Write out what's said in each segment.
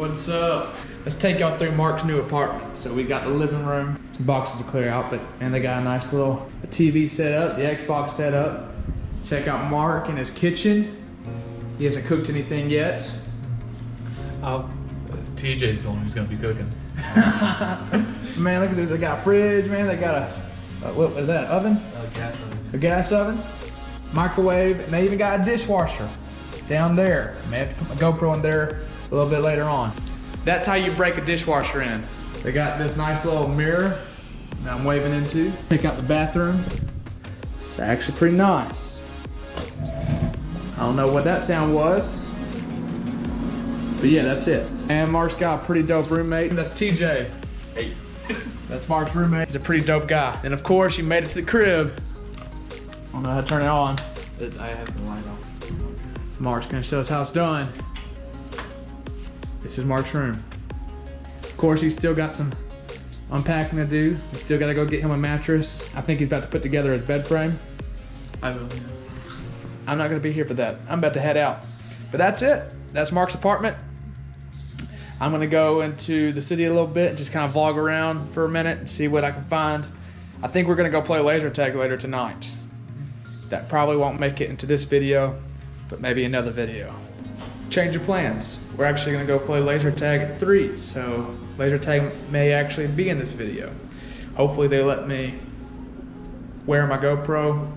What's up? Let's take y'all through Mark's new apartment. So we got the living room, some boxes to clear out, but and they got a nice little TV set up, the Xbox set up. Check out Mark in his kitchen. He hasn't cooked anything yet. TJ's the one who's gonna be cooking. Man, look at this. They got a fridge, man. They got a, what was that, oven? Gas oven. A gas oven, microwave, and they even got a dishwasher down there. I may have to put my GoPro in there a little bit later on. That's how you break a dishwasher in. They got this nice little mirror that I'm waving into. Check out the bathroom. It's actually pretty nice. I don't know what that sound was, but yeah, that's it. And Mark's got a pretty dope roommate. That's TJ. Hey. That's Mark's roommate. He's a pretty dope guy. And of course, you made it to the crib. I don't know how to turn it on. I have the light on. Mark's gonna show us how it's done. This is Mark's room. Of course, he's still got some unpacking to do. He's still gotta go get him a mattress. I think he's about to put together his bed frame. I will, yeah. I'm not gonna be here for that. I'm about to head out. But that's it. That's Mark's apartment. I'm gonna go into the city a little bit and just kind of vlog around for a minute and see what I can find. I think we're gonna go play laser tag later tonight. That probably won't make it into this video, but maybe another video. Change of plans. We're actually gonna go play laser tag at 3, so laser tag may actually be in this video. Hopefully they let me wear my GoPro.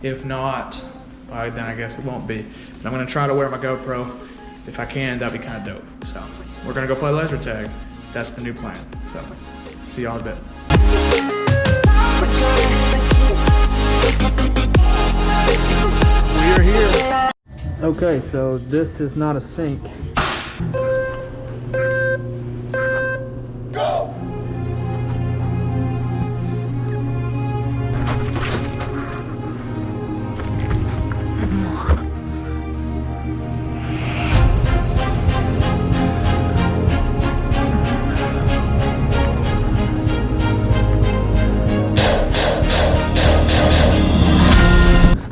If not, then I guess it won't be. But I'm gonna try to wear my GoPro. If I can, that'd be kind of dope. So we're gonna go play laser tag. That's the new plan. So see y'all in a bit. We are here. Okay, so this is not a sink. Go!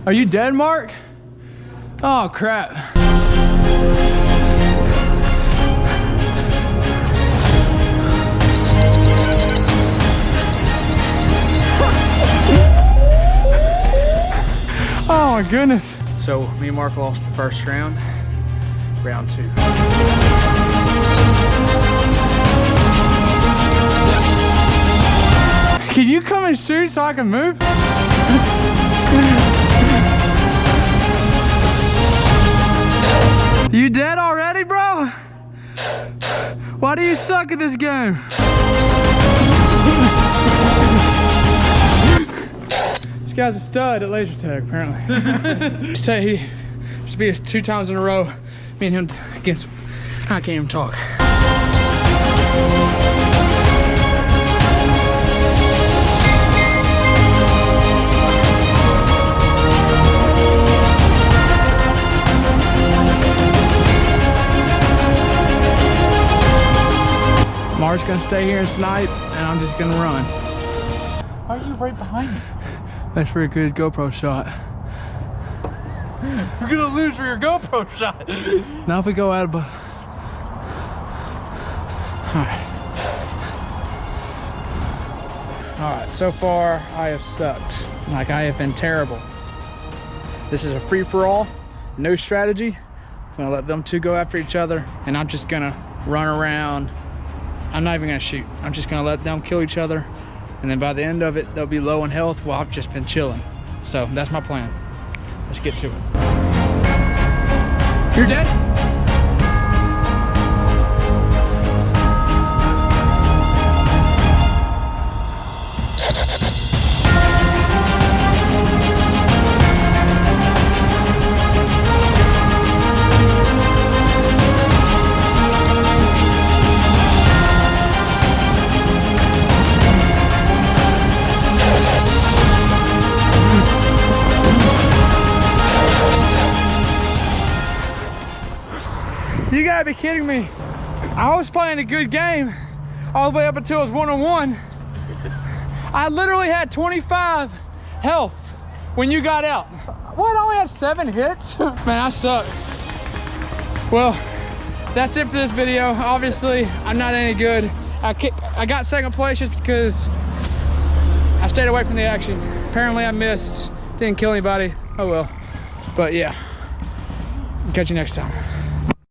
Are you dead, Mark? Oh, crap. Oh my goodness. So me and Mark lost the first round. Round 2. Can you come and shoot so I can move? You dead already, bro? Why do you suck at this game? This guy's a stud at laser tag, apparently. Say he should be 2 times in a row. Me and him against. I can't even talk. Mark's gonna stay here and snipe, and I'm just gonna run. Why are you right behind me? That's for a good GoPro shot. You're gonna lose for your GoPro shot. Now if we go out of... Alright, so far I have sucked. Like, I have been terrible. This is a free-for-all, no strategy. I'm gonna let them two go after each other, and I'm just gonna run around. I'm not even gonna shoot. I'm just gonna let them kill each other, and then by the end of it, they'll be low in health while I've just been chilling. So that's my plan. Let's get to it. You're dead? You gotta be kidding me. I was playing a good game all the way up until it was 1-on-1. I literally had 25 health when you got out. What, I only have 7 hits? Man, I suck. Well, that's it for this video. Obviously, I'm not any good. I got second place just because I stayed away from the action. Apparently I missed, didn't kill anybody. Oh well. But yeah, catch you next time.